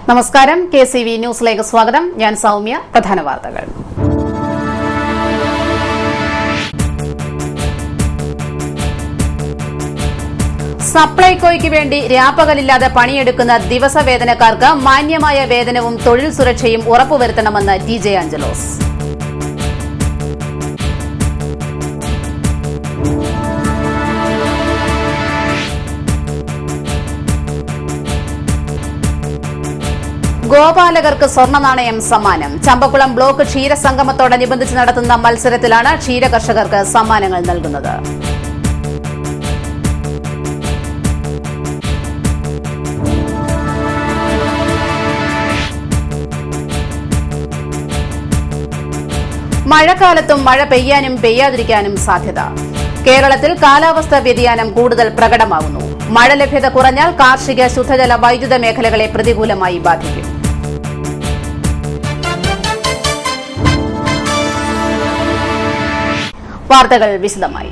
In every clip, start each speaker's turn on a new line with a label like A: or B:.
A: നമസ്കാരം. KCV ന്യൂസിലേക്ക് സ്വാഗതം. ഞാൻ സൗമ്യ. പ്രധാന വാർത്തകൾ. സപ്ലൈകോയ്ക്ക് വേണ്ടി രാപ്പകലില്ലാതെ പണിയെടുക്കുന്ന ദിവസവേതനക്കാർക്ക് മാന്യമായ വേതനവും തൊഴിൽ സുരക്ഷയും ഉറപ്പുവരുത്തണമെന്ന് TJ ആഞ്ചലോസ്. ഗോപാലകർക്ക് സ്വർണ്ണ നാണയം സമ്മാനം. ചമ്പക്കുളം ബ്ലോക്ക് ക്ഷീരസംഗമത്തോടനുബന്ധിച്ച് നടത്തുന്ന മത്സരത്തിലാണ് ക്ഷീരകർഷകർക്ക് സമ്മാനങ്ങൾ നൽകുന്നത്. മഴക്കാലത്തും മഴ പെയ്യാനും പെയ്യാതിരിക്കാനും സാധ്യത. കേരളത്തിൽ കാലാവസ്ഥാ വ്യതിയാനം കൂടുതൽ പ്രകടമാകുന്നു. മഴ ലഭ്യത കുറഞ്ഞാൽ കാർഷിക, ശുദ്ധജല, വൈദ്യുത മേഖലകളെ പ്രതികൂലമായി ബാധിക്കും. വാർത്തകൾ വിശദമായി.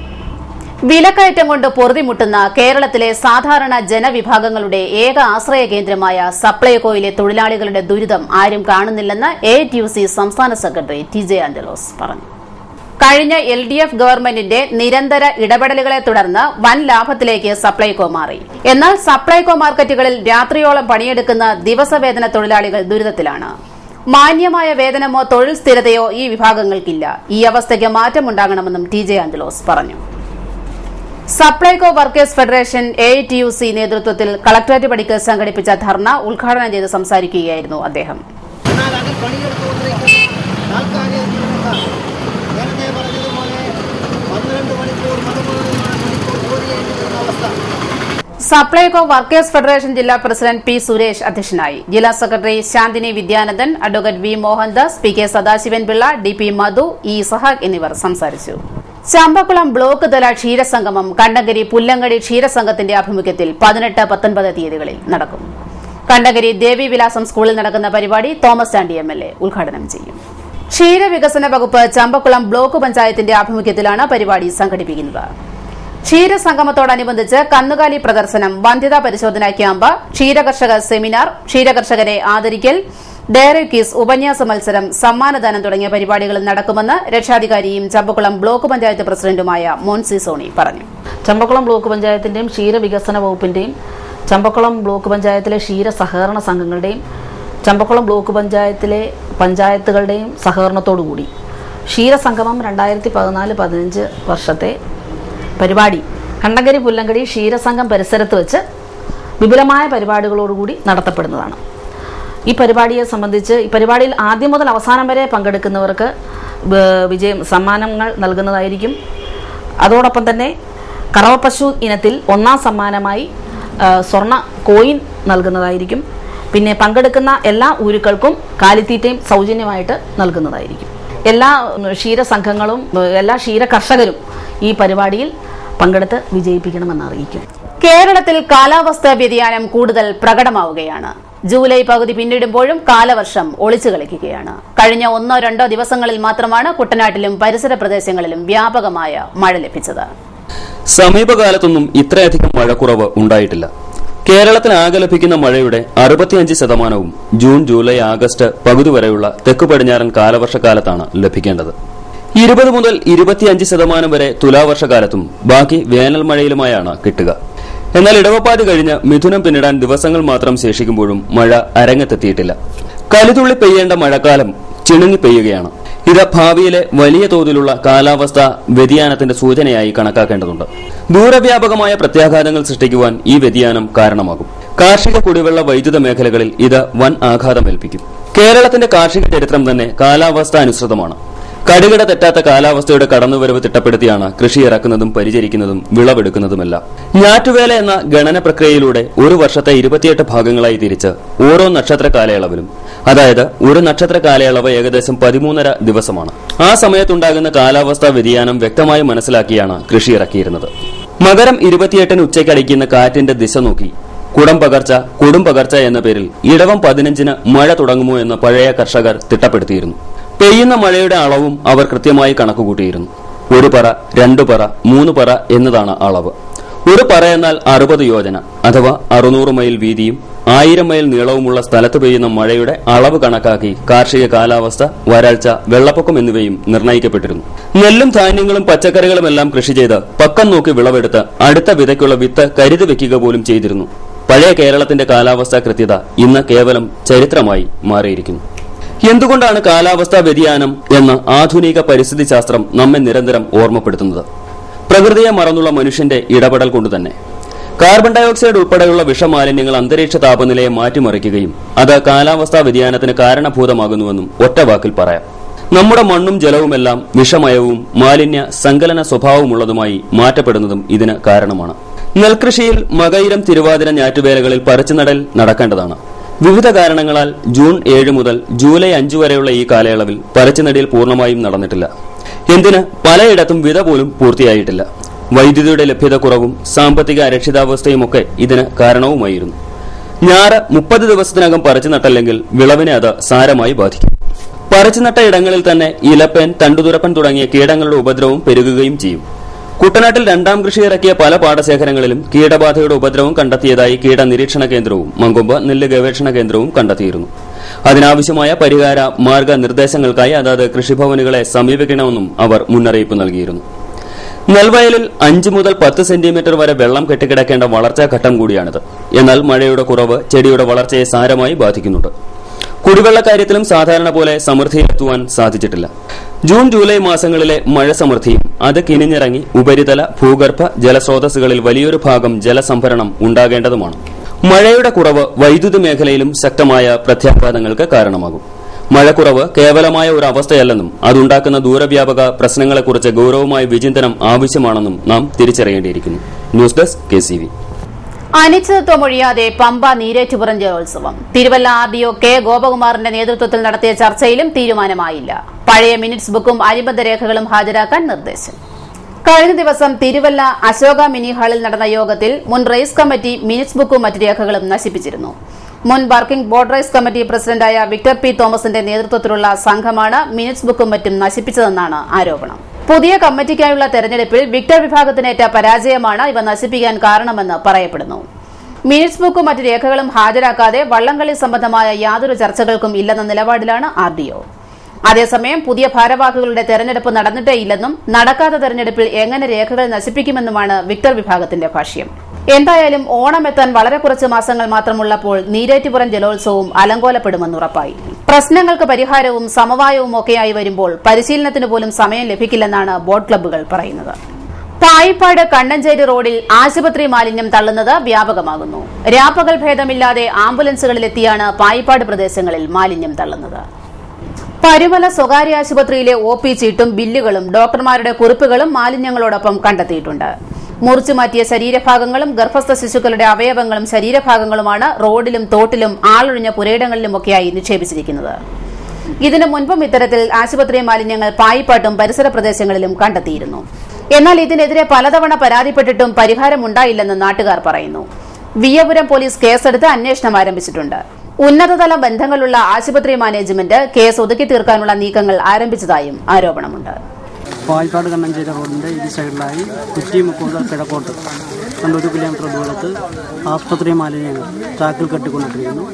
A: വിലക്കയറ്റം കൊണ്ട് പൊറുതിമുട്ടുന്ന കേരളത്തിലെ സാധാരണ ജനവിഭാഗങ്ങളുടെ ഏക ആശ്രയ കേന്ദ്രമായ സപ്ലൈകോയിലെ തൊഴിലാളികളുടെ ദുരിതം ആരും കാണുന്നില്ലെന്ന് ATUC സംസ്ഥാന സെക്രട്ടറി TJ ആഞ്ചലോസ് പറഞ്ഞു. കഴിഞ്ഞ LDF ഗവൺമെന്റിന്റെ നിരന്തര ഇടപെടലുകളെ തുടർന്ന് വൻ ലാഭത്തിലേക്ക് സപ്ലൈകോ മാറി. എന്നാൽ സപ്ലൈകോ മാർക്കറ്റുകളിൽ രാത്രിയോളം പണിയെടുക്കുന്ന ദിവസവേതന തൊഴിലാളികൾ ദുരിതത്തിലാണ്. മാന്യമായ വേതനമോ തൊഴിൽ സ്ഥിരതയോ ഈ വിഭാഗങ്ങൾക്കില്ല. ഈ അവസ്ഥയ്ക്ക് മാറ്റമുണ്ടാകണമെന്നും TJ ആഞ്ചലോസ് പറഞ്ഞു. സപ്ലൈകോ വർക്കേഴ്സ് ഫെഡറേഷൻ ATUC നേതൃത്വത്തിൽ കളക്ടറേറ്റ് പടിക്കൽ സംഘടിപ്പിച്ച ധർണ ഉദ്ഘാടനം ചെയ്ത് സംസാരിക്കുകയായിരുന്നു അദ്ദേഹം. സപ്ലൈകോ വർക്കേഴ്സ് ഫെഡറേഷൻ ജില്ലാ പ്രസിഡന്റ് P. സുരേഷ് അധ്യക്ഷനായി. ജില്ലാ secretary Shanthini Vidyanandan, advocate V. Mohandas, PK Sadasivan Pillai, DP Madhu, E. Sahak എന്നിവർ സംസാരിച്ചു. ചമ്പക്കുളം ബ്ലോക്ക് തല ക്ഷീരസംഗമം കണ്ടങ്കരി പുല്ലങ്ങടി ക്ഷീരസംഘത്തിന്റെ ആഭിമുഖ്യത്തിൽ 18, 19 തീയതികളിൽ നടക്കും. കണ്ടങ്കരി ദേവിവിലാസം സ്കൂളിൽ നടക്കുന്ന പരിപാടി തോമസ് ചാണ്ടി MLA ഉദ്ഘാടനം ചെയ്യും. ക്ഷീരവികസന വകുപ്പ് ചമ്പക്കുളം ബ്ലോക്ക് പഞ്ചായത്തിന്റെ ആഭിമുഖ്യത്തിലാണ് പരിപാടി സംഘടിപ്പിക്കുന്നത്. ക്ഷീരസംഗമത്തോടനുബന്ധിച്ച് കന്നുകാലി പ്രദർശനം, വന്ധ്യതാ പരിശോധനാ ക്യാമ്പ്, ക്ഷീരകർഷക സെമിനാർ, ക്ഷീരകർഷകരെ ആദരിക്കൽ, ഡയറി ക്വിസ്, ഉപന്യാസ മത്സരം, സമ്മാനദാനം തുടങ്ങിയ പരിപാടികൾ നടക്കുമെന്ന് രക്ഷാധികാരിയും ചമ്പക്കുളം ബ്ലോക്ക് പഞ്ചായത്ത് പ്രസിഡന്റുമായ മോൻസി സോണി പറഞ്ഞു.
B: ചമ്പക്കുളം ബ്ലോക്ക് പഞ്ചായത്തിന്റെയും ക്ഷീരവികസന വകുപ്പിന്റെയും ചമ്പക്കുളം ബ്ലോക്ക് പഞ്ചായത്തിലെ ക്ഷീര സഹകരണ സംഘങ്ങളുടെയും ചമ്പക്കുളം ബ്ലോക്ക് പഞ്ചായത്തിലെ പഞ്ചായത്തുകളുടെയും സഹകരണത്തോടുകൂടി ക്ഷീരസംഗമം 2014-15 വർഷത്തെ പരിപാടി കണ്ടങ്കരി പുല്ലങ്കടി ക്ഷീരസംഘം പരിസരത്ത് വെച്ച് വിപുലമായ പരിപാടികളോടുകൂടി നടത്തപ്പെടുന്നതാണ്. ഈ പരിപാടിയെ സംബന്ധിച്ച് ഈ പരിപാടിയിൽ ആദ്യം മുതൽ അവസാനം വരെ പങ്കെടുക്കുന്നവർക്ക് സമ്മാനങ്ങൾ നൽകുന്നതായിരിക്കും. അതോടൊപ്പം തന്നെ കറവപ്പശു ഇനത്തിൽ 1ാം സമ്മാനമായി സ്വർണ്ണ കോയിൻ നൽകുന്നതായിരിക്കും. പിന്നെ പങ്കെടുക്കുന്ന എല്ലാ ഊരുക്കൾക്കും കാലിത്തീറ്റയും സൗജന്യമായിട്ട് നൽകുന്നതായിരിക്കും. എല്ലാ ക്ഷീരസംഘങ്ങളും എല്ലാ ക്ഷീര കർഷകരും ഈ പരിപാടിയിൽ പങ്കെടുത്ത് വിജയിപ്പിക്കണമെന്ന് അറിയിക്കും.
A: കേരളത്തിൽ കാലാവസ്ഥാ വ്യതിയാനം കൂടുതൽ പ്രകടമാവുകയാണ്. ജൂലൈ പകുതി പിന്നിടുമ്പോഴും കാലവർഷം ഒളിച്ചു കളിക്കുകയാണ്. കഴിഞ്ഞ 1-2 ദിവസങ്ങളിൽ മാത്രമാണ് കുട്ടനാട്ടിലും പരിസര പ്രദേശങ്ങളിലും വ്യാപകമായ മഴ ലഭിച്ചത്.
C: സമീപകാലത്തൊന്നും ഇത്രയധികം മഴക്കുറവ് ഉണ്ടായിട്ടില്ല. കേരളത്തിൽ ആകെ ലഭിക്കുന്ന മഴയുടെ 65% ജൂൺ, ജൂലൈ, ആഗസ്റ്റ് പകുതി വരെയുള്ള തെക്കു പടിഞ്ഞാറൻ കാലവർഷക്കാലത്താണ് ലഭിക്കേണ്ടത്. 20 മുതൽ 25% വരെ തുലാവർഷകാലത്തും ബാക്കി വേനൽ മഴയിലുമായാണ് കിട്ടുക. എന്നാൽ ഇടവപ്പാതി കഴിഞ്ഞ് മിഥുനം പിന്നിടാൻ ദിവസങ്ങൾ മാത്രം ശേഷിക്കുമ്പോഴും മഴ അരങ്ങത്തെത്തിയിട്ടില്ല. കലിതുള്ളി പെയ്യേണ്ട മഴക്കാലം ചിണുങ്ങി പെയ്യുകയാണ്. ഇത് ഭാവിയിലെ വലിയ തോതിലുള്ള കാലാവസ്ഥാ വ്യതിയാനത്തിന്റെ സൂചനയായി കണക്കാക്കേണ്ടതുണ്ട്. ദൂരവ്യാപകമായ പ്രത്യാഘാതങ്ങൾ സൃഷ്ടിക്കുവാൻ ഈ വ്യതിയാനം കാരണമാകും. കാർഷിക, കുടിവെള്ള, വൈദ്യുത മേഖലകളിൽ ഇത് വൻ ആഘാതമേൽപ്പിക്കും. കേരളത്തിന്റെ കാർഷിക ചരിത്രം തന്നെ കാലാവസ്ഥാനുസൃതമാണ്. കടുകിട തെറ്റാത്ത കാലാവസ്ഥയുടെ കടന്നുവരവ് തിട്ടപ്പെടുത്തിയാണ് കൃഷി ഇറക്കുന്നതും പരിചരിക്കുന്നതും വിളവെടുക്കുന്നതുമെല്ലാം. ഞാറ്റുവേല എന്ന ഗണന പ്രക്രിയയിലൂടെ ഒരു വർഷത്തെ 28 ഭാഗങ്ങളായി തിരിച്ച് ഓരോ നക്ഷത്ര കാലയളവിലും, അതായത് ഒരു നക്ഷത്ര കാലയളവ് ഏകദേശം 13.5 ദിവസമാണ്. ആ സമയത്തുണ്ടാകുന്ന കാലാവസ്ഥാ വ്യതിയാനം വ്യക്തമായി മനസ്സിലാക്കിയാണ് കൃഷി ഇറക്കിയിരുന്നത്. മകരം 28-ന് ഉച്ചയ്ക്കടിക്കുന്ന കാറ്റിന്റെ ദിശ നോക്കി കൊടും പകർച്ച എന്ന പേരിൽ ഇടവം 15-ന് മഴ തുടങ്ങുമോ എന്ന് പഴയ കർഷകർ തിട്ടപ്പെടുത്തിയിരുന്നു. പെയ്യുന്ന മഴയുടെ അളവും അവർ കൃത്യമായി കണക്കുകൂട്ടിയിരുന്നു. 1 പറ, 2 പറ, 3 പറ എന്നതാണ് അളവ്. ഒരു പറയെന്നാൽ 60 യോജന അഥവാ 600 മൈൽ വീതിയും 1000 മൈൽ നീളവുമുള്ള സ്ഥലത്ത് പെയ്യുന്ന മഴയുടെ അളവ് കണക്കാക്കി കാർഷിക കാലാവസ്ഥ, വരൾച്ച, വെള്ളപ്പൊക്കം എന്നിവയും നിർണ്ണയിക്കപ്പെട്ടിരുന്നു. നെല്ലും ധാന്യങ്ങളും പച്ചക്കറികളുമെല്ലാം കൃഷി ചെയ്ത് പക്കം നോക്കി വിളവെടുത്ത് അടുത്ത വിതയ്ക്കുള്ള വിത്ത് കരുതി വെക്കുക പോലും ചെയ്തിരുന്നു. പഴയ കേരളത്തിന്റെ കാലാവസ്ഥാ കൃത്യത ഇന്ന് കേവലം ചരിത്രമായി മാറിയിരിക്കുന്നു. എന്തുകൊണ്ടാണ് കാലാവസ്ഥാ വ്യതിയാനം എന്ന ആധുനിക പരിസ്ഥിതി ശാസ്ത്രം നമ്മെ നിരന്തരം ഓർമ്മപ്പെടുത്തുന്നത്? പ്രകൃതിയെ മറന്നുള്ള മനുഷ്യന്റെ ഇടപെടൽ കൊണ്ടുതന്നെ. കാർബൺ ഡയോക്സൈഡ് ഉൾപ്പെടെയുള്ള വിഷമാലിന്യങ്ങൾ അന്തരീക്ഷ താപനിലയെ മാറ്റിമറിക്കുകയും അത് കാലാവസ്ഥാ വ്യതിയാനത്തിന് കാരണഭൂതമാകുന്നുവെന്നും ഒറ്റ വാക്കിൽ പറയാം. നമ്മുടെ മണ്ണും ജലവുമെല്ലാം വിഷമയവും മാലിന്യ സങ്കലന സ്വഭാവമുള്ളതുമായി മാറ്റപ്പെടുന്നതും ഇതിന് കാരണമാണ്. നെൽകൃഷിയിൽ മകയിരം, തിരുവാതിര, ഞാറ്റുവേലകളിൽ പറിച്ചുനടൽ നടക്കേണ്ടതാണ്. വിവിധ കാരണങ്ങളാൽ ജൂൺ 7 മുതൽ ജൂലൈ 5 വരെയുള്ള ഈ കാലയളവിൽ പറിച്ചുനടൽ പൂർണ്ണമായും നടന്നിട്ടില്ല. എന്തിന് പലയിടത്തും വിത പോലും പൂർത്തിയായിട്ടില്ല. വൈദ്യുതിയുടെ ലഭ്യത കുറവും സാമ്പത്തിക അരക്ഷിതാവസ്ഥയുമൊക്കെ ഇതിന് കാരണവുമായിരുന്നു. ഞാറ് 30 ദിവസത്തിനകം പറിച്ചു നട്ടല്ലെങ്കിൽ വിളവിനെ അത് സാരമായി ബാധിക്കും. പറിച്ചുനട്ട ഇടങ്ങളിൽ തന്നെ ഇലപ്പേൻ, തണ്ടുതുരപ്പൻ തുടങ്ങിയ കീടങ്ങളുടെ ഉപദ്രവം പെരുകുകയും ചെയ്യും. കുട്ടനാട്ടിൽ രണ്ടാം കൃഷി ഇറക്കിയ പല പാടശേഖരങ്ങളിലും കീടബാധയുടെ ഉപദ്രവം കണ്ടെത്തിയതായി കീട നിരീക്ഷണ കേന്ദ്രവും മങ്കൊമ്പ് നെല്ല് ഗവേഷണ കേന്ദ്രവും കണ്ടെത്തിയിരുന്നു. അതിനാവശ്യമായ പരിഹാര മാർഗനിർദ്ദേശങ്ങൾക്കായി അതാത് കൃഷിഭവനുകളെ സമീപിക്കണമെന്നും അവർ മുന്നറിയിപ്പ് നൽകിയിരുന്നു. നെൽവയലിൽ 5 മുതൽ 10 സെന്റിമീറ്റർ വരെ വെള്ളം കെട്ടിക്കിടക്കേണ്ട വളർച്ചാ ഘട്ടം കൂടിയാണിത്. എന്നാൽ മഴയുടെ കുറവ് ചെടിയുടെ വളർച്ചയെ സാരമായി ബാധിക്കുന്നുണ്ട്. കുടിവെള്ള കാര്യത്തിലും സാധാരണ പോലെ സമൃദ്ധിയിലെത്തുവാൻ സാധിച്ചിട്ടില്ല. ജൂൺ ജൂലൈ മാസങ്ങളിലെ മഴ സമൃദ്ധിയും അത് കിനിഞ്ഞിറങ്ങി ഉപരിതല ഭൂഗർഭ ജലസ്രോതസ്സുകളിൽ വലിയൊരു ഭാഗം ജലസംഭരണം ഉണ്ടാകേണ്ടതുമാണ്. മഴയുടെ കുറവ് വൈദ്യുതി മേഖലയിലും ശക്തമായ പ്രത്യാഘാതങ്ങൾക്ക് കാരണമാകും. മഴക്കുറവ് കേവലമായ ഒരു അവസ്ഥയല്ലെന്നും അതുണ്ടാക്കുന്ന ദൂരവ്യാപക പ്രശ്നങ്ങളെക്കുറിച്ച് ഗൌരവമായ വിചിന്തനം ആവശ്യമാണെന്നും നാം തിരിച്ചറിയേണ്ടിയിരിക്കുന്നു. News desk KCV.
A: അനിശ്ചിതത്വമൊഴിയാതെ പമ്പ നീരേറ്റുപുറം ജലോത്സവം. Thiruvalla RDO K. ഗോപകുമാറിന്റെ നേതൃത്വത്തിൽ നടത്തിയ ചർച്ചയിലും തീരുമാനമായില്ല. പഴയ മിനിറ്റ്സ് ബുക്കും അനുബന്ധ രേഖകളും ഹാജരാക്കാൻ നിർദ്ദേശം. കഴിഞ്ഞ ദിവസം തിരുവല്ല അശോക മിനി ഹാളിൽ നടന്ന യോഗത്തിൽ മുൻ റേസ് കമ്മിറ്റി മിനിറ്റ്സ് ബുക്കും മറ്റ് രേഖകളും നശിപ്പിച്ചിരുന്നു. മുൻ വർക്കിംഗ് ബോർഡ് റേസ് കമ്മിറ്റി പ്രസിഡന്റായ വിക്ടർ P. തോമസിന്റെ നേതൃത്വത്തിലുള്ള സംഘമാണ് മിനിറ്റ്സ് ബുക്കും മറ്റും നശിപ്പിച്ചതെന്നാണ് ആരോപണം. പുതിയ കമ്മിറ്റിക്കായുള്ള തെരഞ്ഞെടുപ്പിൽ വിക്ടർ വിഭാഗത്തിനേറ്റ പരാജയമാണ് ഇവ നശിപ്പിക്കാൻ കാരണമെന്ന് പറയപ്പെടുന്നു. മിനിറ്റ്സ് ബുക്കും മറ്റ് രേഖകളും ഹാജരാക്കാതെ വള്ളംകളി സംബന്ധമായ യാതൊരു ചർച്ചകൾക്കും ഇല്ലെന്ന നിലപാടിലാണ് RDO. അതേസമയം പുതിയ ഭാരവാഹികളുടെ തെരഞ്ഞെടുപ്പ് നടന്നിട്ടേയില്ലെന്നും നടക്കാത്ത തെരഞ്ഞെടുപ്പിൽ എങ്ങനെ രേഖകൾ നശിപ്പിക്കുമെന്നുമാണ് വിക്ടർ വിഭാഗത്തിന്റെ ഭാഷ്യം. എന്തായാലും ഓണമെത്താൻ വളരെ കുറച്ച് മാസങ്ങൾ മാത്രമുള്ളപ്പോൾ നീരേറ്റുപുറം ജലോത്സവവും അലങ്കോലപ്പെടുമെന്നുറപ്പായി. പ്രശ്നങ്ങൾക്ക് പരിഹാരവും സമവായവും ഒക്കെയായി വരുമ്പോൾ പരിശീലനത്തിന് പോലും സമയം ലഭിക്കില്ലെന്നാണ് ബോട്ട് ക്ലബ്ബുകൾ പറയുന്നത്. പായിപ്പാട് കണ്ണഞ്ചേരി റോഡിൽ ആശുപത്രി മാലിന്യം തള്ളുന്നത് വ്യാപകമാകുന്നു. രാപ്പകൽ ഭേദമില്ലാതെ ആംബുലൻസുകളിലെത്തിയാണ് പായിപ്പാട് പ്രദേശങ്ങളിൽ മാലിന്യം തള്ളുന്നത്. പരുമല സ്വകാര്യ ആശുപത്രിയിലെ OP ചീട്ടും ബില്ലുകളും ഡോക്ടർമാരുടെ കുറിപ്പുകളും മാലിന്യങ്ങളോടൊപ്പം കണ്ടെത്തിയിട്ടുണ്ട്. മുറിച്ചുമാറ്റിയ ശരീരഭാഗങ്ങളും ഗർഭസ്ഥ ശിശുക്കളുടെ അവയവങ്ങളും ശരീരഭാഗങ്ങളുമാണ് റോഡിലും തോട്ടിലും ആളൊഴിഞ്ഞ പുരയിടങ്ങളിലുമൊക്കെയായി നിക്ഷേപിച്ചിരിക്കുന്നത്. ഇതിനു മുൻപും ഇത്തരത്തിൽ ആശുപത്രി മാലിന്യങ്ങൾ പായിപ്പാട്ടും പരിസര പ്രദേശങ്ങളിലും കണ്ടെത്തിയിരുന്നു. എന്നാൽ ഇതിനെതിരെ പലതവണ പരാതിപ്പെട്ടിട്ടും പരിഹാരമുണ്ടായില്ലെന്ന് നാട്ടുകാർ പറയുന്നു. വിയ്യപുരം പോലീസ് കേസെടുത്ത് അന്വേഷണം ആരംഭിച്ചിട്ടുണ്ട്. ഉന്നതതല ബന്ധങ്ങളുള്ള ആശുപത്രി മാനേജ്മെന്റ് കേസ് ഒതുക്കി തീർക്കാനുള്ള നീക്കങ്ങൾ ആരംഭിച്ചതായും ആരോപണമുണ്ട്.
D: പായിപ്പാട് കണ്ണഞ്ചേരി റോഡിൻ്റെ ഈ സൈഡിലായി കുറ്റിമുക്ക് മുതൽ കിഴക്കോട്ട് 1 കിലോമീറ്റർ ദൂരത്ത് ആസ്പത്രി മാലിന്യങ്ങൾ ചാക്കിൽ കെട്ടിക്കൊണ്ടിരിക്കുന്നു.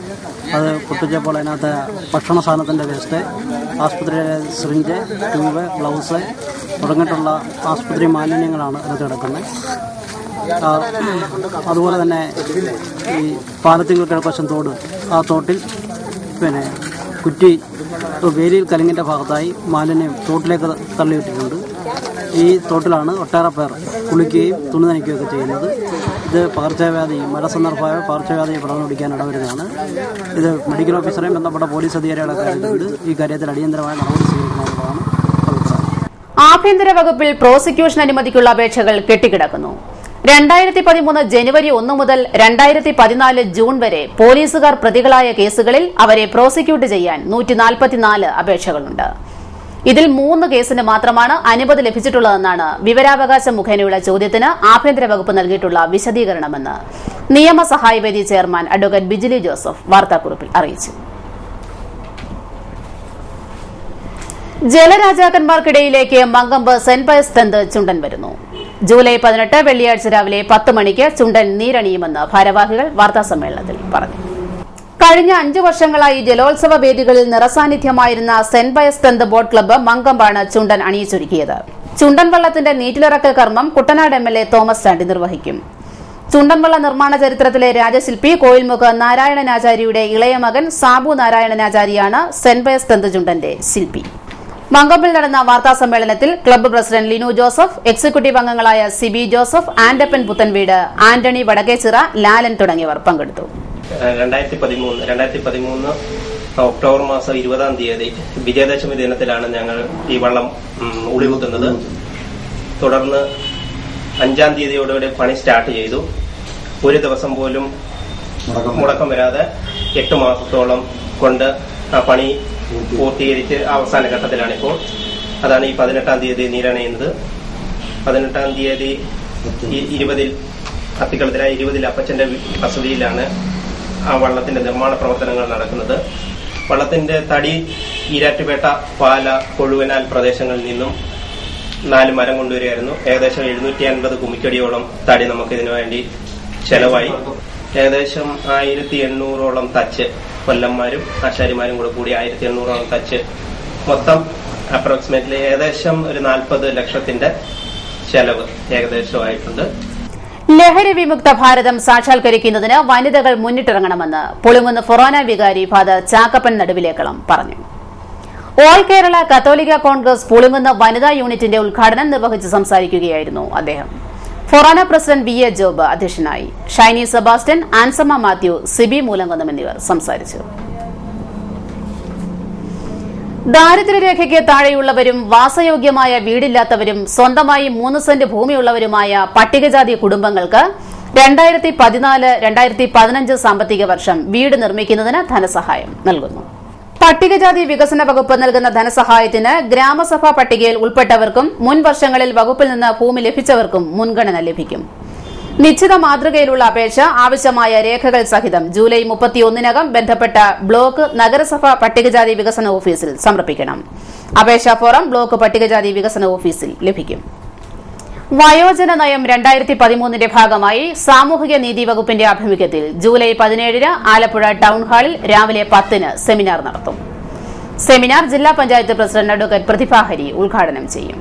D: അത് പൊട്ടിച്ചപ്പോൾ അതിനകത്ത് ഭക്ഷണ സാധനത്തിൻ്റെ വേസ്റ്റ്, ആസ്പത്രിയിലെ സിറിഞ്ച്, ട്യൂബ്, ഗ്ലൗസ് തുടങ്ങിയിട്ടുള്ള ആസ്പത്രി മാലിന്യങ്ങളാണ് അത് കിടക്കുന്നത്. അതുപോലെ തന്നെ ഈ പാലത്തിങ്കൽ കിഴക്കവശം തോട്, ആ തോട്ടിൽ കുറ്റി വേലിയിൽ കലിങ്ങിൻ്റെ ഭാഗത്തായി മാലിന്യം തോട്ടിലേക്ക് തള്ളിയിട്ടിട്ടുണ്ട്. ഈ തോട്ടിലാണ് ഒട്ടേറെ പേർ കുളിക്കുകയും തുണി നനയ്ക്കുകയൊക്കെ ചെയ്യുന്നത്. ഇത് പകർച്ചവ്യാധി, മഴസന്ദർഭമായ പകർച്ചവ്യാധിയെ പടർന്നു പിടിക്കാൻ ഇടവരുന്നതാണ്. ഇത് മെഡിക്കൽ ഓഫീസറെയും ബന്ധപ്പെട്ട പോലീസ് അധികാരികളൊക്കെ കണ്ടിട്ടുണ്ട്. ഈ കാര്യത്തിൽ അടിയന്തരമായ നടപടി സ്വീകരിക്കണമെന്നുള്ളതാണ് അഭിപ്രായം.
A: ആഭ്യന്തര വകുപ്പിൽ പ്രോസിക്യൂഷൻ അനുമതിക്കുള്ള അപേക്ഷകൾ കെട്ടിക്കിടക്കുന്നു. 2013 ജനുവരി 1 മുതൽ 2014 ജൂൺ വരെ പോലീസുകാർ പ്രതികളായ കേസുകളിൽ അവരെ പ്രോസിക്യൂട്ട് ചെയ്യാൻ 144 അപേക്ഷകളുണ്ട്. ഇതിൽ 3 കേസിന് മാത്രമാണ് അനുമതി ലഭിച്ചിട്ടുള്ളതെന്നാണ് വിവരാവകാശ മുഖേനയുള്ള ചോദ്യത്തിന് ആഭ്യന്തര വകുപ്പ് നൽകിയിട്ടുള്ള വിശദീകരണമെന്ന് നിയമസഹായവേദി ചെയർമാൻ അഡ്വക്കേറ്റ് ബിജിലി ജോസഫ് വാർത്താക്കുറിപ്പിൽ അറിയിച്ചു. ജലരാജാക്കന്മാർക്കിടയിലേക്ക് മങ്കമ്പ് സെന്റ് പയസ് തെന്ത് ചുണ്ടൻ വരുന്നു. ജൂലൈ 18 വെള്ളിയാഴ്ച രാവിലെ 10 മണിക്ക് ചുണ്ടൻ നീരണിയുമെന്ന് ഭാരവാഹികൾ വാർത്താസമ്മേളനത്തിൽ പറഞ്ഞു. കഴിഞ്ഞ 5 വർഷങ്ങളായി ജലോത്സവ വേദികളിൽ നിറസാന്നിധ്യമായിരുന്ന Saint Pius tenth boat club മങ്കമ്പാണ് ചുണ്ടൻ അണിയിച്ചൊരുക്കിയത്. ചുണ്ടൻ വള്ളത്തിന്റെ നീറ്റിലിറക്കൽ കർമ്മം കുട്ടനാട് MLA തോമസ് ചാണ്ടി നിർവഹിക്കും. ചുണ്ടൻവള്ള നിർമ്മാണ ചരിത്രത്തിലെ രാജശില്പി കോയിൽമുഖ് നാരായണനാചാര്യയുടെ ഇളയ മകൻ സാബു നാരായണനാചാര്യാണ് സെന്റ് പയസ് ടെന്ത് ചുണ്ടന്റെ ശില്പി. മങ്കമ്പിൽ നടന്ന വാർത്താസമ്മേളനത്തിൽ club president Linu Joseph, executive അംഗങ്ങളായ സിബി ജോസഫ്, ആന്റപ്പൻ പുത്തൻവീട്, ആന്റണി വടക്കേച്ചിറ, ലാലൻ തുടങ്ങിയവർ പങ്കെടുത്തു.
E: 2013 ഒക്ടോബർ മാസം 20-ാം തീയതി വിജയദശമി ദിനത്തിലാണ് ഞങ്ങൾ ഈ വള്ളം ഉളികുത്തുന്നത്. തുടർന്ന് 5-ാം തീയതിയോടുകൂടി പണി സ്റ്റാർട്ട് ചെയ്തു. ഒരു ദിവസം പോലും മുടക്കം വരാതെ 8 മാസത്തോളം കൊണ്ട് ആ പണി പൂർത്തീകരിച്ച് അവസാന ഘട്ടത്തിലാണിപ്പോൾ. അതാണ് ഈ 18-ാം തീയതി നീരണയുന്നത്. 18-ാം തീയതി 20-ൽ അത്തിക്കളത്തിലായ 20-ൽ അപ്പച്ചന്റെ വസതിയിലാണ് ആ വള്ളത്തിന്റെ നിർമ്മാണ പ്രവർത്തനങ്ങൾ നടക്കുന്നത്. വള്ളത്തിന്റെ തടി ഈരാറ്റുപേട്ട, പാല, കൊഴുവനാൽ പ്രദേശങ്ങളിൽ നിന്നും 4 മരം കൊണ്ടുവരികയായിരുന്നു. ഏകദേശം 750 കുമിക്കടിയോളം തടി നമുക്ക് ഇതിനു വേണ്ടി ചെലവായി. ഏകദേശം 1800ഓളം തച്ച്, കൊല്ലന്മാരും ആശാരിമാരും കൂടി 1800ഓളം തച്ച്, മൊത്തം അപ്രോക്സിമേറ്റ്ലി ഏകദേശം ഒരു 40 ലക്ഷത്തിന്റെ ചെലവ് ഏകദേശമായിട്ടുണ്ട്.
A: ലഹരി വിമുക്ത ഭാരതം സാക്ഷാത്കരിക്കുന്നതിന് വനിതകൾ മുന്നിട്ടിറങ്ങണമെന്ന് പുളിങ്ങുന്ന് ഫൊറോന വികാരി ഫാദർ ചാക്കപ്പൻ നടുവിലേക്കളം പറഞ്ഞു. ഓൾ കേരള കത്തോലിക്ക കോൺഗ്രസ് പുളിങ്ങുന്ന് വനിതാ യൂണിറ്റിന്റെ ഉദ്ഘാടനം നിർവഹിച്ച് സംസാരിക്കുകയായിരുന്നു അദ്ദേഹം. ഫൊറോന പ്രസിഡന്റ് VA ജോബ് അധ്യക്ഷനായി. ഷൈനി സെബാസ്റ്റ്യൻ, ആൻസമ്മ മാത്യു, സിബി മൂലംകുന്നം എന്നിവർ സംസാരിച്ചു. ദാരിദ്ര്യരേഖയ്ക്ക് താഴെയുള്ളവരും വാസയോഗ്യമായ വീടില്ലാത്തവരും സ്വന്തമായി 3 സെന്റ് ഭൂമിയുള്ളവരുമായ പട്ടികജാതി കുടുംബങ്ങൾക്ക് 2014-2015 സാമ്പത്തിക വർഷം വീട് നിർമ്മിക്കുന്നതിന് ധനസഹായം നൽകുന്നു. പട്ടികജാതി വികസന വകുപ്പ് നൽകുന്ന ധനസഹായത്തിന് ഗ്രാമസഭാ പട്ടികയിൽ ഉൾപ്പെട്ടവർക്കും മുൻ വർഷങ്ങളിൽ വകുപ്പിൽ നിന്ന് ഭൂമി ലഭിച്ചവർക്കും മുൻഗണന ലഭിക്കും. നിശ്ചിത മാതൃകയിലുള്ള അപേക്ഷ ആവശ്യമായ രേഖകൾ സഹിതം ജൂലൈ 31-നകം ബന്ധപ്പെട്ട ബ്ലോക്ക് നഗരസഭ പട്ടികജാതി വികസന ഓഫീസിൽ സമർപ്പിക്കണം. അപേക്ഷാ ഫോറം ബ്ലോക്ക് പട്ടികജാതി വികസന ഓഫീസിൽ ലഭിക്കും. വയോജന നയം 2013ന്റെ ഭാഗമായി സാമൂഹിക നീതി വകുപ്പിന്റെ ആഭിമുഖ്യത്തിൽ ജൂലൈ 17-ന് ആലപ്പുഴ ടൌൺ ഹാളിൽ രാവിലെ 10-ന് സെമിനാർ നടത്തും. സെമിനാർ ജില്ലാ പഞ്ചായത്ത് പ്രസിഡന്റ് അഡ്വക്കേറ്റ് പ്രതിഭാഹരി ഉദ്ഘാടനം ചെയ്യും.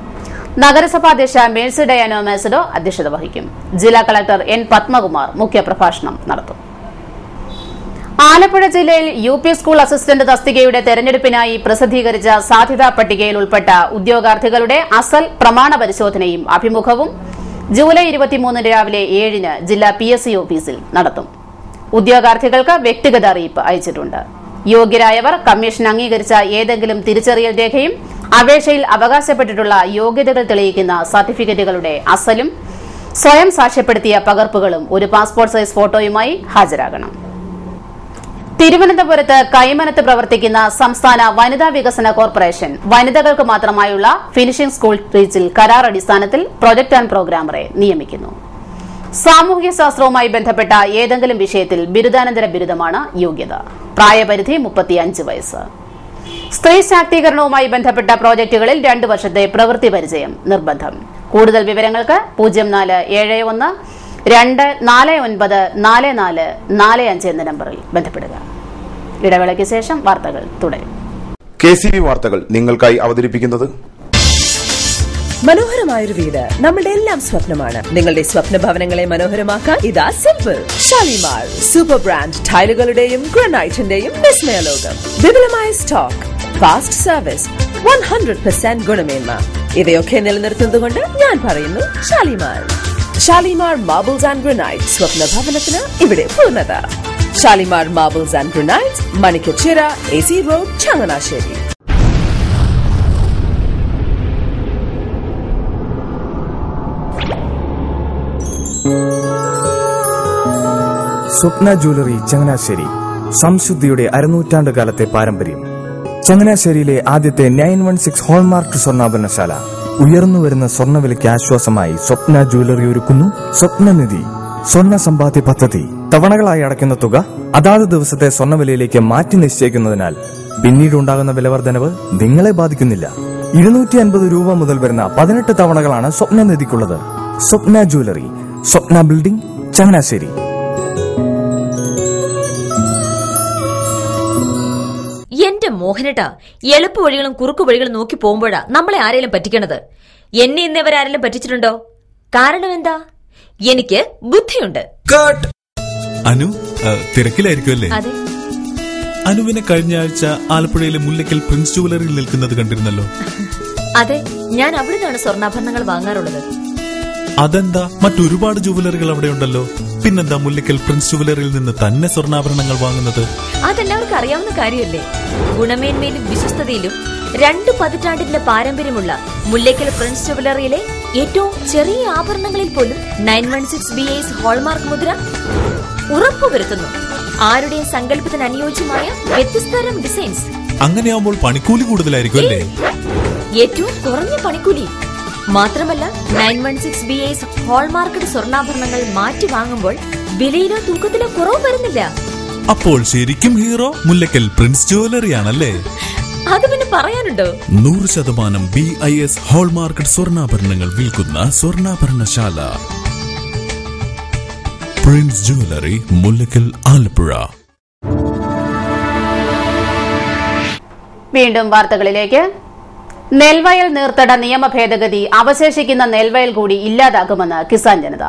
A: നഗരസഭാ അധ്യക്ഷ മേഴ്സി ഡയാനോ മാസിഡോ അധ്യക്ഷത വഹിക്കും. ജില്ലാ കളക്ടർ N. പത്മകുമാർ മുഖ്യപ്രഭാഷണം നടത്തും. ആലപ്പുഴ ജില്ലയിൽ UP സ്കൂൾ അസിസ്റ്റന്റ് തസ്തികയുടെ തെരഞ്ഞെടുപ്പിനായി പ്രസിദ്ധീകരിച്ച സാധ്യതാ പട്ടികയിൽ ഉൾപ്പെട്ട ഉദ്യോഗാർത്ഥികളുടെ അസൽ പ്രമാണ പരിശോധനയും അഭിമുഖവും ജൂലൈ 23 രാവിലെ 7-ന് ജില്ലാ PSC ഓഫീസിൽ നടത്തും. ഉദ്യോഗാർത്ഥികൾക്ക് വ്യക്തിഗത അറിയിപ്പ് അയച്ചിട്ടുണ്ട്. യോഗ്യരായവർ കമ്മീഷൻ അംഗീകരിച്ച ഏതെങ്കിലും തിരിച്ചറിയൽ രേഖയും അപേക്ഷയിൽ അവകാശപ്പെട്ടിട്ടുള്ള യോഗ്യതകൾ തെളിയിക്കുന്ന സർട്ടിഫിക്കറ്റുകളുടെ അസലും സ്വയം സാക്ഷ്യപ്പെടുത്തിയ പകർപ്പുകളും ഒരു പാസ്പോർട്ട് സൈസ് ഫോട്ടോയുമായി ഹാജരാകണം. തിരുവനന്തപുരത്ത് കൈമനത്ത് പ്രവർത്തിക്കുന്ന സംസ്ഥാന വനിതാ വികസന കോർപ്പറേഷൻ വനിതകൾക്ക് മാത്രമായുള്ള ഫിനിഷിംഗ് സ്കൂൾ ടീച്ചിൽ കരാർ അടിസ്ഥാനത്തിൽ പ്രൊജക്ട് ആൻഡ് പ്രോഗ്രാമറെ നിയമിക്കുന്നു. സാമൂഹിക ശാസ്ത്രവുമായി ബന്ധപ്പെട്ട ഏതെങ്കിലും വിഷയത്തിൽ ബിരുദാനന്തര ബിരുദമാണ് യോഗ്യത. പ്രായപരിധി 35 വയസ്സ്. സ്ത്രീ ശാക്തീകരണവുമായി ബന്ധപ്പെട്ട പ്രോജക്ടുകളിൽ 2 വർഷത്തെ പ്രവൃത്തി പരിചയം നിർബന്ധം. കൂടുതൽ വിവരങ്ങൾക്ക് 0412494445 എന്ന നമ്പറിൽ ബന്ധപ്പെടുക. ഇടവേളയ്ക്ക് ശേഷം വാർത്തകൾ തുടരും.
F: KCV വാർത്തകൾ നിങ്ങൾക്കായി അവതരിപ്പിക്കുന്നത്
G: മനോഹരമായൊരു വീട് നമ്മുടെ എല്ലാം സ്വപ്നമാണ്. നിങ്ങളുടെ സ്വപ്ന ഭവനങ്ങളെ മനോഹരമാക്കാൻ ഇതാ സിമ്പിൾ ഷാലിമാർ സൂപ്പർ ബ്രാൻഡ് ടൈലുകളുടെയും ഗ്രാനൈറ്റിന്റെയും വിസ്മയ ലോകം. വിപുലമായ സ്റ്റോക്ക്, ഫാസ്റ്റ് സർവീസ്, 100% ഗുണമേന്മ ഇവയൊക്കെ നിലനിർത്തുന്നതുകൊണ്ട് ഞാൻ പറയുന്നു Shalimar. Shalimar marbles and granite, സ്വപ്ന ഭവനത്തിന് ഇവിടെ പൂർണ്ണത. Shalimar marbles and granite, Manikkachira, AC road, Changanassery.
H: Swapna jewellery Changanassery, സംശുദ്ധിയുടെ അരനൂറ്റാണ്ട് കാലത്തെ പാരമ്പര്യം. ചങ്ങനാശ്ശേരിയിലെ ആദ്യത്തെ 916 ഹോൾമാർക്ക് സ്വർണ്ണാഭരണശാല. ഉയർന്നുവരുന്ന സ്വർണ്ണവിലയ്ക്ക് ആശ്വാസമായി സ്വപ്ന ജ്വല്ലറി ഒരുക്കുന്നു സ്വപ്നനിധി സ്വർണ്ണ സമ്പാദ്യ പദ്ധതി. തവണകളായി അടയ്ക്കുന്ന തുക അതാത് ദിവസത്തെ സ്വർണ്ണവിലയിലേക്ക് മാറ്റി നിശ്ചയിക്കുന്നതിനാൽ പിന്നീടുണ്ടാകുന്ന വിലവർദ്ധനവ് നിങ്ങളെ ബാധിക്കുന്നില്ല. 250 രൂപ മുതൽ വരുന്ന 18 തവണകളാണ് സ്വപ്നനിധിക്കുള്ളത്. സ്വപ്ന ജ്വല്ലറി, സ്വപ്ന ബിൽഡിംഗ്, ചങ്ങനാശ്ശേരി.
I: എന്റെ മോഹനേട്ടാ, എളുപ്പ വഴികളും കുറുക്കു വഴികളും നോക്കി പോകുമ്പോഴാ നമ്മളെ ആരെങ്കിലും പറ്റിക്കണത്. എന്നെ ഇന്നവരാരെങ്കിലും പറ്റിച്ചിട്ടുണ്ടോ? കാരണം എന്താ? എനിക്ക് ബുദ്ധിയുണ്ട്.
J: അനു തിരക്കിലായിരിക്കും അല്ലേ?
I: അതെ.
J: അനുവിനെ കഴിഞ്ഞ ആഴ്ച ആലപ്പുഴയിലെ മുല്ലയ്ക്കൽ പ്രിൻസ് ജുവലറിയിൽ നിൽക്കുന്നത് കണ്ടിരുന്നല്ലോ.
I: അതെ, ഞാൻ അവിടെ നിന്നാണ് സ്വർണ്ണാഭരണങ്ങൾ വാങ്ങാറുള്ളത്.
J: അതെന്താ, മറ്റൊരുപാട് ജുവലറികൾ അവിടെ ഉണ്ടല്ലോ. പിന്നെന്താ മുല്ലയ്ക്കൽ പ്രിൻസ് ജുവലറിയിൽ നിന്ന് തന്നെ സ്വർണ്ണാഭരണങ്ങൾ വാങ്ങുന്നത്?
I: അതെല്ലാവർക്കും അറിയാവുന്ന കാര്യമല്ലേ. ഗുണമേന്മയിലും വിശ്വസ്തതയിലും 2 പതിറ്റാണ്ടിന്റെ പാരമ്പര്യമുള്ള മുല്ലയ്ക്കൽ പ്രിൻസ് ജുവലറിയിലെ ഏറ്റവും ചെറിയ ആഭരണങ്ങളിൽ പോലും 916 BIS ഹോൾമാർക്ക് മുദ്ര ഉറപ്പുവരുത്തുന്നു. ആരുടെയും സങ്കല്പത്തിന് അനുയോജ്യമായ വ്യത്യസ്തതരം ഡിസൈൻസ്.
J: അങ്ങനെയാവുമ്പോൾ പണിക്കൂലി കൂടുതലായിരിക്കും അല്ലേ?
I: ഏറ്റവും കുറഞ്ഞ പണിക്കൂലി മാത്രമല്ല, 916 BIS ഹോൾമാർക്കഡ് സ്വർണ്ണാഭരണങ്ങൾ മാറ്റി വാങ്ങുമ്പോൾ വിലയിലോ തൂക്കത്തിലോ കുറവ് വരുന്നില്ല.
J: അപ്പോൾ ശരിക്കും ഹീറോ മുല്ലയ്ക്കൽ പ്രിൻസ് ജുവലറിയാണല്ലേ?
I: അത് പിന്നെ പറയാനുണ്ടോ?
J: 100% BIS ഹോൾമാർക്കഡ് സ്വർണ്ണാഭരണങ്ങൾ വിൽക്കുന്ന സ്വർണ്ണാഭരണശാല പ്രിൻസ് ജുവലറി, മുല്ലയ്ക്കൽ, ആലപ്പുഴ.
A: വീണ്ടും വാർത്തകളിലേക്ക്. നെൽവയൽ നീർത്തട നിയമ ഭേദഗതി അവശേഷിക്കുന്ന നെൽവയൽ കൂടി ഇല്ലാതാക്കുമെന്ന് കിസാൻ ജനത.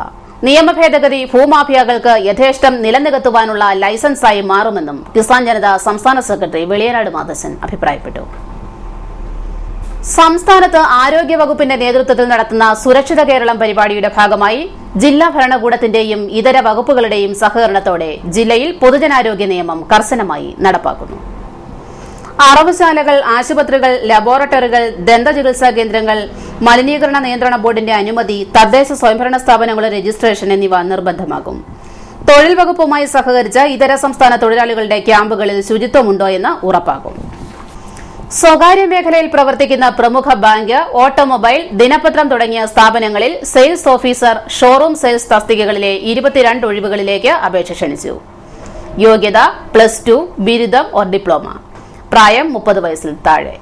A: നിയമ ഭേദഗതി ഭൂമാഫിയകൾക്ക് യഥേഷ്ടം നിലനികത്തുവാനുള്ള ലൈസൻസായി മാറുമെന്നും കിസാൻ ജനത സംസ്ഥാന സെക്രട്ടറി വെളിയനാട് മാധവൻ അഭിപ്രായപ്പെട്ടു. സംസ്ഥാനത്ത് ആരോഗ്യവകുപ്പിന്റെ നേതൃത്വത്തിൽ നടത്തുന്ന സുരക്ഷിത കേരളം പരിപാടിയുടെ ഭാഗമായി ജില്ലാ ഭരണകൂടത്തിന്റെയും ഇതര വകുപ്പുകളുടെയും സഹകരണത്തോടെ ജില്ലയിൽ പൊതുജനാരോഗ്യ നിയമം കർശനമായി നടപ്പാക്കുന്നു. അറവുശാലകൾ, ആശുപത്രികൾ, ലബോറട്ടറികൾ, ദന്തചികിത്സാ കേന്ദ്രങ്ങൾ, മലിനീകരണ നിയന്ത്രണ ബോർഡിന്റെ അനുമതി, തദ്ദേശ സ്വയംഭരണ സ്ഥാപനങ്ങളുടെ രജിസ്ട്രേഷൻ എന്നിവ നിർബന്ധമാകും. തൊഴിൽ വകുപ്പുമായി സഹകരിച്ച് ഇതര സംസ്ഥാന തൊഴിലാളികളുടെ ക്യാമ്പുകളിൽ ശുചിത്വമുണ്ടോ എന്ന് ഉറപ്പാക്കും. സ്വകാര്യ മേഖലയിൽ പ്രവർത്തിക്കുന്ന പ്രമുഖ ബാങ്ക്, ഓട്ടോമൊബൈൽ, ദിനപത്രം തുടങ്ങിയ സ്ഥാപനങ്ങളിൽ സെയിൽസ് ഓഫീസർ, ഷോറൂം സെയിൽസ് തസ്തികകളിലെ 22 ഒഴിവുകളിലേക്ക് അപേക്ഷ ക്ഷണിച്ചു. യോഗ്യത +2, ബിരുദം ഓർ ഡിപ്ലോമ. പ്രായം 30 വയസ്സിൽ താഴെ.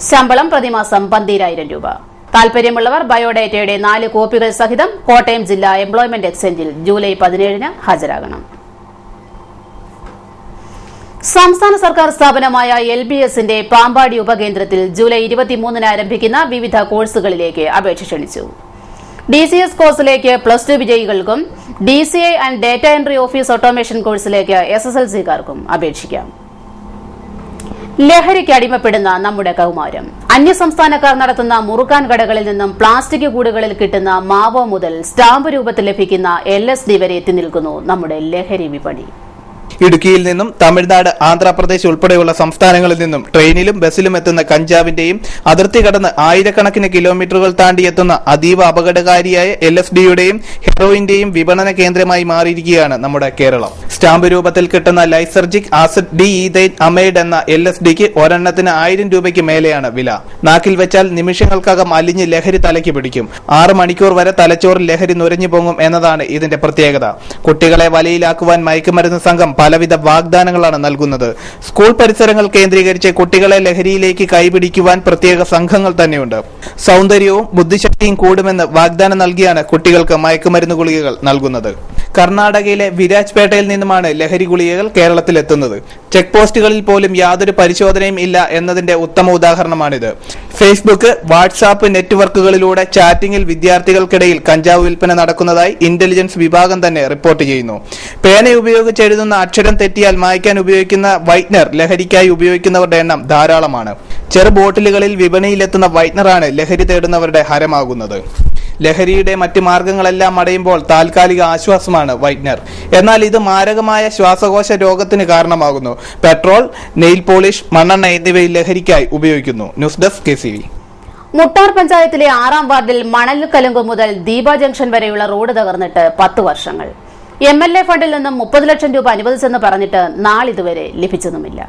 A: ശമ്പളം പ്രതിമാസം 12,000 രൂപ. താൽപര്യമുള്ളവർ ബയോഡേറ്റയുടെ 4 കോപ്പികൾ സഹിതം കോട്ടയം ജില്ലാ എംപ്ലോയ്മെന്റ് എക്സ്ചേഞ്ചിൽ ജൂലൈ 17 ഹാജരാകണം. സംസ്ഥാന സർക്കാർ സ്ഥാപനമായ LBSന്റെ പാമ്പാടി ഉപകേന്ദ്രത്തിൽ ജൂലൈ 23 ആരംഭിക്കുന്ന വിവിധ കോഴ്സുകളിലേക്ക് അപേക്ഷ ക്ഷണിച്ചു. DCS കോഴ്സിലേക്ക് +2 വിജയികൾക്കും DCA and data entry office automation കോഴ്സിലേക്ക് SSLCക്കാർക്കും അപേക്ഷിക്കാം. ലഹരിക്ക് അടിമപ്പെടുന്ന നമ്മുടെ കൌമാരം. അന്യസംസ്ഥാനക്കാർ നടത്തുന്ന മുറുക്കാൻ കടകളിൽ നിന്നും പ്ലാസ്റ്റിക് കൂടുകളിൽ കിട്ടുന്ന മാവോ മുതൽ സ്റ്റാമ്പ് രൂപത്തിൽ ലഭിക്കുന്ന LSD വരെ എത്തി നിൽക്കുന്നു നമ്മുടെ ലഹരി വിപണി.
K: ഇടുക്കിയിൽ നിന്നും തമിഴ്നാട്, ആന്ധ്രാപ്രദേശ് ഉൾപ്പെടെയുള്ള സംസ്ഥാനങ്ങളിൽ നിന്നും ട്രെയിനിലും ബസ്സിലും എത്തുന്ന കഞ്ചാവിന്റെയും അതിർത്തി കടന്ന് ആയിരക്കണക്കിന് കിലോമീറ്ററുകൾ താണ്ടിയെത്തുന്ന അതീവ അപകടകാരിയായ LSDയുടെയും ഹെറോയിന്റെയും വിപണന കേന്ദ്രമായി മാറിയിരിക്കുകയാണ് നമ്മുടെ കേരളം. സ്റ്റാമ്പ് രൂപത്തിൽ കിട്ടുന്ന ലൈസർജിക് ആസിഡ് ഡി-ഈഥൈൻ അമൈഡ് എന്ന LSDക്ക് ഒരെണ്ണത്തിന് 1000 രൂപയ്ക്ക് മേലെയാണ് വില. നാക്കിൽ വെച്ചാൽ നിമിഷങ്ങൾക്കകം അലിഞ്ഞ് ലഹരി തലയ്ക്ക് പിടിക്കും. 6 മണിക്കൂർ വരെ തലച്ചോറിൽ ലഹരി നുരഞ്ഞു പൊങ്ങും എന്നതാണ് ഇതിന്റെ പ്രത്യേകത. കുട്ടികളെ വലയിലാക്കുവാൻ മയക്കുമരുന്ന് സംഘം പലവിധ വാഗ്ദാനങ്ങളാണ് നൽകുന്നത്. സ്കൂൾ പരിസരങ്ങൾ കേന്ദ്രീകരിച്ച് കുട്ടികളെ ലഹരിയിലേക്ക് കൈപിടിക്കുവാൻ പ്രത്യേക സംഘങ്ങൾ തന്നെയുണ്ട്. സൗന്ദര്യവും ബുദ്ധിശക്തിയും കൂടുമെന്ന് വാഗ്ദാനം നൽകിയാണ് കുട്ടികൾക്ക് മയക്കുമരുന്ന് ഗുളികകൾ നൽകുന്നത്. കർണാടകയിലെ വിരാജ്പേട്ടയിൽ നിന്നുമാണ് ലഹരി ഗുളികകൾ കേരളത്തിലെത്തുന്നത്. ചെക്ക് പോസ്റ്റുകളിൽ പോലും യാതൊരു പരിശോധനയും ഇല്ല എന്നതിന്റെ ഉത്തമ ഉദാഹരണമാണിത്. ഫേസ്ബുക്ക്, വാട്സാപ്പ് നെറ്റ്വർക്കുകളിലൂടെ ചാറ്റിംഗിൽ വിദ്യാർത്ഥികൾക്കിടയിൽ കഞ്ചാവ് വിൽപ്പന നടക്കുന്നതായി ഇന്റലിജൻസ് വിഭാഗം തന്നെ റിപ്പോർട്ട് ചെയ്യുന്നു. പേന ഉപയോഗിച്ച് എഴുതുന്ന അക്ഷരം തെറ്റിയാൽ മായ്ക്കാൻ ഉപയോഗിക്കുന്ന വൈറ്റ്നർ ലഹരിക്കായി ഉപയോഗിക്കുന്നവരുടെ എണ്ണം ധാരാളമാണ്. ചെറു ബോട്ടിലുകളിൽ വിപണിയിലെത്തുന്ന വൈറ്റ്നറാണ് ലഹരി തേടുന്നവരുടെ ഹരമാകുന്നത്. ലഹരിയുടെ മറ്റ് മാർഗങ്ങളെല്ലാം അടയുമ്പോൾ താൽക്കാലിക ആശ്വാസമാണ് വൈറ്റ്നർ. എന്നാൽ ഇത് മാരകമായ ശ്വാസകോശ രോഗത്തിന് കാരണമാകുന്നു. പെട്രോൾ, നെയിൽ പോളിഷ്, മണ്ണെണ്ണ എന്നിവയിൽ ലഹരിക്കായി ഉപയോഗിക്കുന്നു. News desk KCV.
A: മുട്ടാർ പഞ്ചായത്തിലെ 6ാം വാർഡിൽ മണൽക്കലുങ്ക് മുതൽ ദീപ ജംഗ്ഷൻ വരെയുള്ള റോഡ് തകർന്നിട്ട് 10 വർഷങ്ങൾ. MLA ഫണ്ടിൽ നിന്നും 30 ലക്ഷം രൂപ അനുവദിച്ചെന്ന് പറഞ്ഞിട്ട് നാളിതുവരെ ലഭിച്ചതുമില്ല.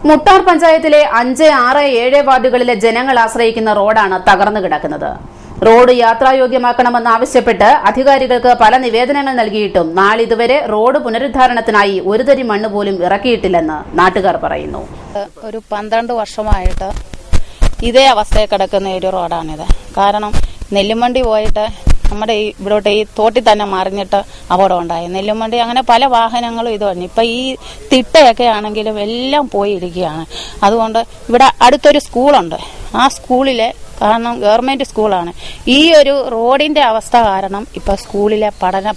A: മുട്ടാർ പഞ്ചായത്തിലെ 5, 6, 7 വാർഡുകളിലെ ജനങ്ങൾ ആശ്രയിക്കുന്ന റോഡാണ് തകർന്നു കിടക്കുന്നത്. റോഡ് യാത്രായോഗ്യമാക്കണമെന്നാവശ്യപ്പെട്ട് അധികാരികൾക്ക് പല നിവേദനങ്ങൾ നൽകിയിട്ടും നാളിതുവരെ റോഡ് പുനരുദ്ധാരണത്തിനായി ഒരു തരി മണ്ണ് പോലും ഇറക്കിയിട്ടില്ലെന്ന് നാട്ടുകാർ പറയുന്നു.
L: ഒരു 12 വർഷമായിട്ട് ഇതേ അവസ്ഥയിൽ കിടക്കുന്ന ഒരു റോഡാണിത്. കാരണം നെല്ലുമണ്ടി പോയിട്ട് നമ്മുടെ ഇവിടോട്ട് ഈ തോട്ടിൽ തന്നെ മറിഞ്ഞിട്ട് അപകടം ഉണ്ടായി. നെല്ലുമണ്ടി അങ്ങനെ പല വാഹനങ്ങളും ഇത് വന്നു. ഇപ്പം ഈ തിട്ടയൊക്കെ ആണെങ്കിലും എല്ലാം പോയിരിക്കുകയാണ്. അതുകൊണ്ട് ഇവിടെ അടുത്തൊരു സ്കൂളുണ്ട്. ആ സ്കൂളിലെ കാരണം ഗവൺമെന്റ് സ്കൂളാണ്. ഈ ഒരു റോഡിന്റെ അവസ്ഥ കാരണം ഇപ്പം സ്കൂളിലെ പഠന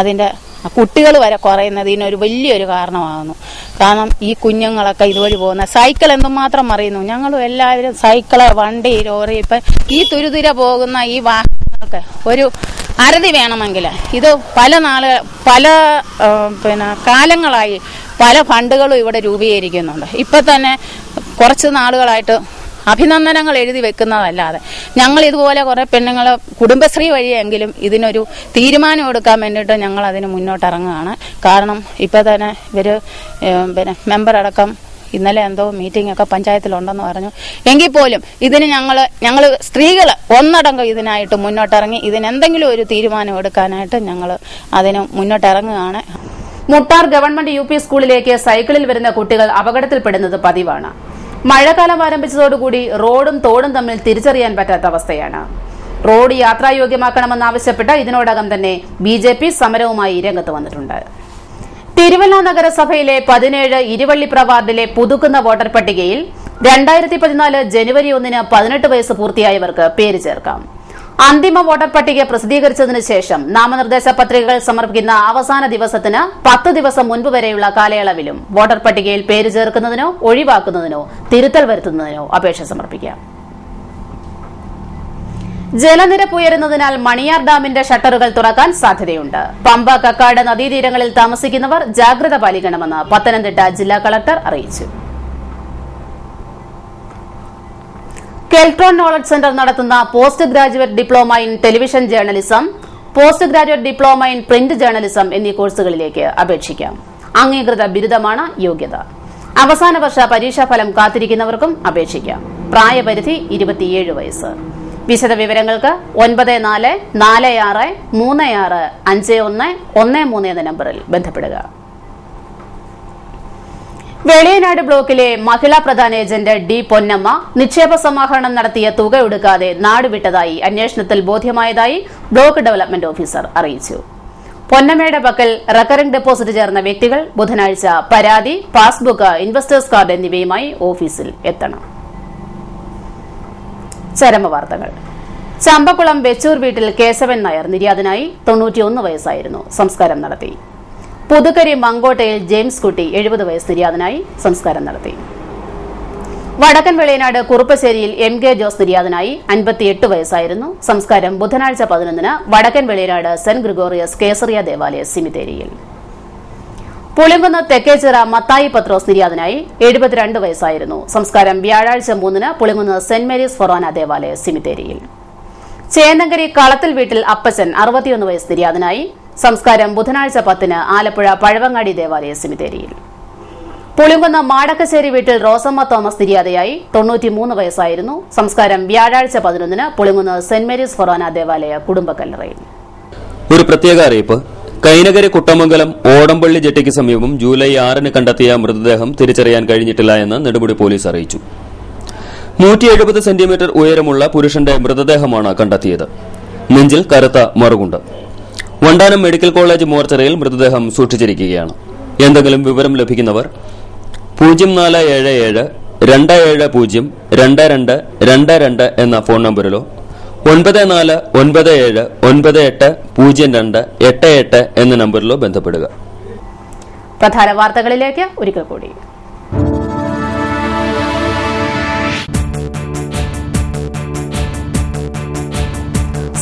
L: അതിന്റെ കുട്ടികൾ വരെ കുറയുന്നത് ഇതിനൊരു വലിയൊരു കാരണമാകുന്നു. കാരണം ഈ കുഞ്ഞുങ്ങളൊക്കെ ഇതുവഴി പോകുന്ന സൈക്കിൾ എന്തുമാത്രം മറിയുന്നു. ഞങ്ങളും എല്ലാവരും സൈക്കിള്, വണ്ടി, ലോറി ഇപ്പം ഈ തുരുതുര പോകുന്ന ഈ വാഹനങ്ങൾക്ക് ഒരു അറുതി വേണമെങ്കിൽ ഇത് പല കാലങ്ങളായി പല ഫണ്ടുകളും ഇവിടെ രൂപീകരിക്കുന്നുണ്ട്. ഇപ്പം തന്നെ കുറച്ച് നാളുകളായിട്ട് അഭിനന്ദനങ്ങൾ എഴുതി വെക്കുന്നതല്ലാതെ ഞങ്ങൾ ഇതുപോലെ കുറെ പെണ്ണുങ്ങൾ കുടുംബശ്രീ വഴിയെങ്കിലും ഇതിനൊരു തീരുമാനം എടുക്കാൻ വേണ്ടിയിട്ട് ഞങ്ങൾ അതിന് മുന്നോട്ടിറങ്ങുകയാണ്. കാരണം ഇപ്പം തന്നെ ഇവർ മെമ്പറടക്കം ഇന്നലെ എന്തോ മീറ്റിംഗ് ഒക്കെ പഞ്ചായത്തിലുണ്ടെന്ന് പറഞ്ഞു. എങ്കിൽ പോലും ഇതിന് ഞങ്ങൾ സ്ത്രീകൾ ഒന്നടങ്കം ഇതിനായിട്ട് മുന്നോട്ടിറങ്ങി ഇതിനെന്തെങ്കിലും ഒരു തീരുമാനം എടുക്കാനായിട്ട് ഞങ്ങൾ അതിന് മുന്നോട്ടിറങ്ങുകയാണ്.
A: മുട്ടാർ ഗവൺമെന്റ് UP സ്കൂളിലേക്ക് സൈക്കിളിൽ വരുന്ന കുട്ടികൾ അപകടത്തിൽപ്പെടുന്നത് പതിവാണ്. മഴക്കാലം ആരംഭിച്ചതോടുകൂടി റോഡും തോടും തമ്മിൽ തിരിച്ചറിയാൻ പറ്റാത്ത അവസ്ഥയാണ്. റോഡ് യാത്രായോഗ്യമാക്കണമെന്നാവശ്യപ്പെട്ട് ഇതിനോടകം തന്നെ BJP സമരവുമായി രംഗത്ത് വന്നിട്ടുണ്ട്. തിരുവല്ല നഗരസഭയിലെ 17 ഇരുവള്ളിപ്ര വാർഡിലെ പുതുക്കുന്ന വോട്ടർ പട്ടികയിൽ 2014 ജനുവരി 1 18 വയസ്സ് പൂർത്തിയായവർക്ക് പേര് ചേർക്കാം. അന്തിമ വോട്ടർ പട്ടിക പ്രസിദ്ധീകരിച്ചതിനു ശേഷം നാമനിർദ്ദേശ പത്രികകൾ സമർപ്പിക്കുന്ന അവസാന ദിവസത്തിന് 10 ദിവസം മുൻപ് വരെയുള്ള കാലയളവിലും വോട്ടർ പട്ടികയിൽ പേര് ചേർക്കുന്നതിനോ ഒഴിവാക്കുന്നതിനോ തിരുത്തൽ വരുത്തുന്നതിനോ അപേക്ഷ സമർപ്പിക്കാം. ജലനിരപ്പ് ഉയരുന്നതിനാൽ മണിയാർ ഡാമിന്റെ ഷട്ടറുകൾ തുറക്കാൻ സാധ്യതയുണ്ട്. പമ്പ, കക്കാട് നദീതീരങ്ങളിൽ താമസിക്കുന്നവർ ജാഗ്രത പാലിക്കണമെന്ന് പത്തനംതിട്ട ജില്ലാ കളക്ടർ അറിയിച്ചു. കെൽട്രോൺ നോളജ് സെന്റർ നടത്തുന്ന post graduate diploma in television journalism, post graduate diploma in print journalism എന്നീ കോഴ്സുകളിലേക്ക് അപേക്ഷിക്കാം. അംഗീകൃത ബിരുദമാണ് യോഗ്യത. അവസാന വർഷ പരീക്ഷാഫലം കാത്തിരിക്കുന്നവർക്കും അപേക്ഷിക്കാം. പ്രായപരിധി 27 വയസ്സ്. വിശദവിവരങ്ങൾക്ക് 9446365113 എന്ന നമ്പറിൽ ബന്ധപ്പെടുക. വെളിയനാട് ബ്ലോക്കിലെ മഹിളാ പ്രധാന ഏജന്റ് D. പൊന്നമ്മ നിക്ഷേപ സമാഹരണം നടത്തിയ തുക എടുക്കാതെ നാടുവിട്ടതായി അന്വേഷണത്തിൽ ബോധ്യമായതായി ബ്ലോക്ക് ഡെവലപ്മെന്റ് ഓഫീസർ അറിയിച്ചു. പൊന്നമ്മയുടെ പക്കൽ റെക്കറിംഗ് ഡെപ്പോസിറ്റ് ചേർന്ന വ്യക്തികൾ ബുധനാഴ്ച പരാതി, പാസ്ബുക്ക്, ഇൻവെസ്റ്റേഴ്സ് കാർഡ് എന്നിവയുമായി ഓഫീസിൽ എത്തണം. ചരമവാർത്തകൾ. ചമ്പക്കുളം വെച്ചൂർ വീട്ടിൽ കേശവൻ നായർ നിര്യാതനായി. 91 വയസ്സായിരുന്നു. സംസ്കാരം നടത്തി. പുതുക്കരി മങ്കോട്ടയിൽ ജെയിംസ് കുട്ടി 70 വയസ്സ് നിര്യാതനായി. സംസ്കാരം നടത്തി. വടക്കൻ വെളിയനാട് കുറുപ്പശ്ശേരിയിൽ MK ജോസ് നിര്യാതനായി. 58 വയസ്സായിരുന്നു. സംസ്കാരം ബുധനാഴ്ച 11 വടക്കൻ വെളിയനാട് സെന്റ് ഗ്രിഗോറിയസ് കേസറിയ ദേവാലയ സിമിത്തേരിയിൽ. പുളിങ്കുന്ന് തെക്കേച്ചിറ മത്തായി പത്രോസ് നിര്യാതനായി. 72 വയസ്സായിരുന്നു. സംസ്കാരം വ്യാഴാഴ്ച 3 പുളിങ്കുന്ന് സെന്റ് മേരീസ് ഫൊറോന ദേവാലയ സിമിത്തേരിയിൽ. ചേന്നങ്കരി കളത്തിൽ വീട്ടിൽ അപ്പച്ചൻ 61 വയസ്സ് നിര്യാതനായി. സംസ്കാരം ബുധനാഴ്ച 10 ആലപ്പുഴ പഴവങ്ങാടി ദേവാലയ സിമിത്തേരിയിൽ. പുളിങ്കുന്ന് മാടക്കശ്ശേരി വീട്ടിൽ റോസമ്മ തോമസ് നിര്യാതയായി. 93 വയസ്സായിരുന്നു. സംസ്കാരം വ്യാഴാഴ്ച 11 പുളിങ്കുന്ന് സെന്റ് മേരീസ് ഫൊറോന ദേവാലയ കുടുംബക്കല്ലറയിൽ.
C: ഒരു പ്രത്യേക അറിയിപ്പ്. കൈനകരി കുട്ടമംഗലം ഓടംപള്ളി ജെട്ടിക്ക് സമീപം ജൂലൈ 6 കണ്ടെത്തിയ മൃതദേഹം തിരിച്ചറിയാൻ കഴിഞ്ഞിട്ടില്ല എന്ന് നെടുമുടി പോലീസ് അറിയിച്ചു. 170 സെന്റിമീറ്റർ ഉയരമുള്ള പുരുഷന്റെ മൃതദേഹമാണ് കണ്ടെത്തിയത്. നെഞ്ചിൽ കറുത്ത മറുകുണ്ട്. വണ്ടാനം മെഡിക്കൽ കോളേജ് മോർച്ചറിയിൽ മൃതദേഹം സൂക്ഷിച്ചിരിക്കുകയാണ്. എന്തെങ്കിലും വിവരം ലഭിക്കുന്നവർ 0477 2702222 എന്ന ഫോൺ നമ്പറിലോ 9497980288 എന്ന നമ്പറിലോ ബന്ധപ്പെടുക.
A: പ്രധാന വാർത്തകളിലേക്ക് ഒരിക്കൽ കൂടി.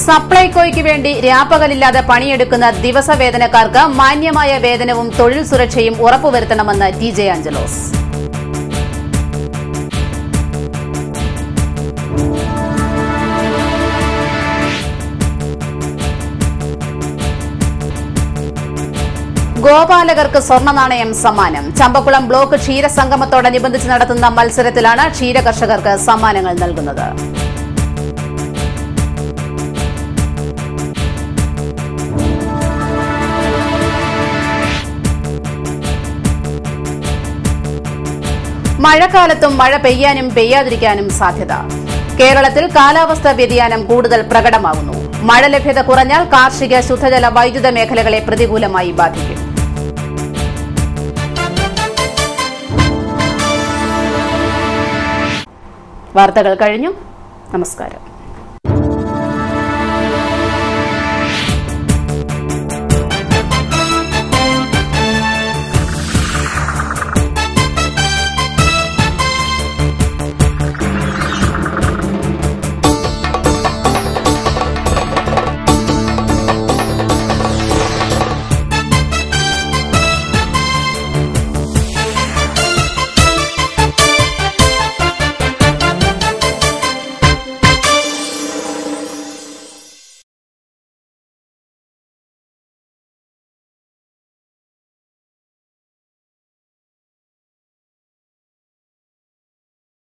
A: സപ്ലൈകോയ്ക്ക് വേണ്ടി രാപ്പകലില്ലാതെ പണിയെടുക്കുന്ന ദിവസവേതനക്കാർക്ക് മാന്യമായ വേതനവും തൊഴിൽ സുരക്ഷയും ഉറപ്പുവരുത്തണമെന്ന് TJ ആഞ്ചലോസ്. ഗോപാലകർക്ക് സ്വർണ്ണ നാണയം സമ്മാനം. ചമ്പക്കുളം ബ്ലോക്ക് ക്ഷീരസംഗമത്തോടനുബന്ധിച്ച് നടത്തുന്ന മത്സരത്തിലാണ് ക്ഷീരകർഷകർക്ക് സമ്മാനങ്ങൾ നൽകുന്നത്. മഴക്കാലത്തും മഴ പെയ്യാനും പെയ്യാതിരിക്കാനും സാധ്യത. കേരളത്തിൽ കാലാവസ്ഥാ വ്യതിയാനം കൂടുതൽ പ്രകടമാകുന്നു. മഴ ലഭ്യത കുറഞ്ഞാൽ കാർഷിക, ശുദ്ധജല, വൈദ്യുത മേഖലകളെ പ്രതികൂലമായി ബാധിക്കും. വാർത്തകൾ കഴിഞ്ഞു. നമസ്കാരം.